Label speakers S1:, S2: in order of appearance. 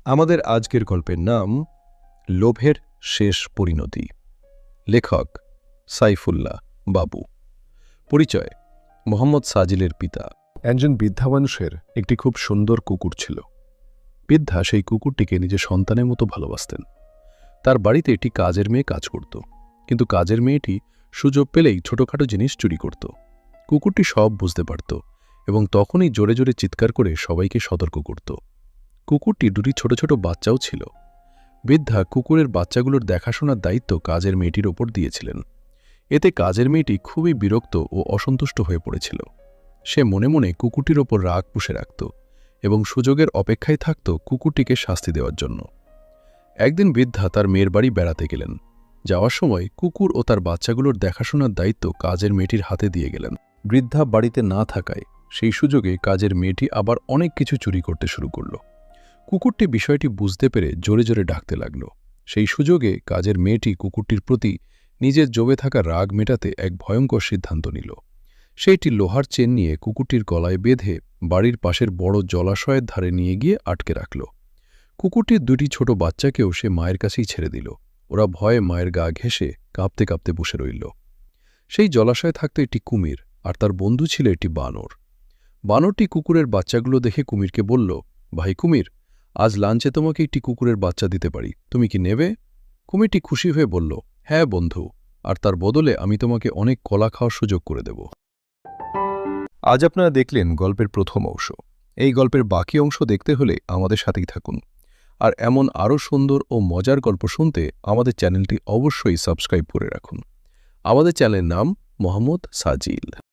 S1: আমাদের আজকের গল্পের নাম লোভের শেষ পরিণতি। লেখক সাইফুল্লাহ বাবু। পরিচয় মোহাম্মদ সাজিলের পিতা।
S2: একজন বৃদ্ধা মানুষের একটি খুব সুন্দর কুকুর ছিল। বৃদ্ধা সেই কুকুরটিকে নিজের সন্তানের মতো ভালোবাসতেন। তার বাড়িতে একটি কাজের মেয়ে কাজ করত, কিন্তু কাজের মেয়েটি সুযোগ পেলেই ছোটখাটো জিনিস চুরি করত। কুকুরটি সব বুঝতে পারত এবং তখনই জোরে জোরে চিৎকার করে সবাইকে সতর্ক করত। কুকুরটি দুটি ছোট ছোট বাচ্চাও ছিল। বৃদ্ধা কুকুরের বাচ্চাগুলোর দেখাশোনার দায়িত্ব কাজের মেয়েটির ওপর দিয়েছিলেন। এতে কাজের মেয়েটি খুবই বিরক্ত ও অসন্তুষ্ট হয়ে পড়েছিল। সে মনে মনে কুকুরটির ওপর রাগ পুষে রাখত এবং সুযোগের অপেক্ষায় থাকত কুকুরটিকে শাস্তি দেওয়ার জন্য। একদিন বৃদ্ধা তার মেয়ের বাড়ি বেড়াতে গেলেন। যাওয়ার সময় কুকুর ও তার বাচ্চাগুলোর দেখাশোনার দায়িত্ব কাজের মেয়েটির হাতে দিয়ে গেলেন। বৃদ্ধা বাড়িতে না থাকায় সেই সুযোগে কাজের মেয়েটি আবার অনেক কিছু চুরি করতে শুরু করল। কুকুরটি বিষয়টি বুঝতে পেরে জোরে জোরে ডাকতে লাগল। সেই সুযোগে কাজের মেয়েটি কুকুরটির প্রতি নিজের জমে থাকা রাগ মেটাতে এক ভয়ঙ্কর সিদ্ধান্ত নিল। সে একটি লোহার চেন নিয়ে কুকুরটির গলায় বেঁধে বাড়ির পাশের বড় জলাশয়ের ধারে নিয়ে গিয়ে আটকে রাখল। কুকুরটির দুটি ছোট বাচ্চাকেও সে মায়ের কাছেই ছেড়ে দিল। ওরা ভয়ে মায়ের গা ঘেঁষে কাঁপতে কাঁপতে বসে রইল। সেই জলাশয়ে থাকত একটি কুমির, আর তার বন্ধু ছিল একটি বানর। বানরটি কুকুরের বাচ্চাগুলো দেখে কুমিরকে বলল, ভাই কুমির, আজ লাঞ্চে তোমাকে একটি কুকুরের বাচ্চা দিতে পারি, তুমি কি নেবে? কুমিরটি খুশি হয়ে বলল, হ্যাঁ বন্ধু, আর তার বদলে আমি তোমাকে অনেক কলা খাওয়ার সুযোগ করে দেব। আজ আপনারা দেখলেন গল্পের প্রথম অংশ। এই গল্পের বাকি অংশ দেখতে হলে আমাদের সাথেই থাকুন। আর এমন আরও সুন্দর ও মজার গল্প শুনতে আমাদের চ্যানেলটি অবশ্যই সাবস্ক্রাইব করে রাখুন। আমাদের চ্যানেলের নাম মোহাম্মদ সাজিল।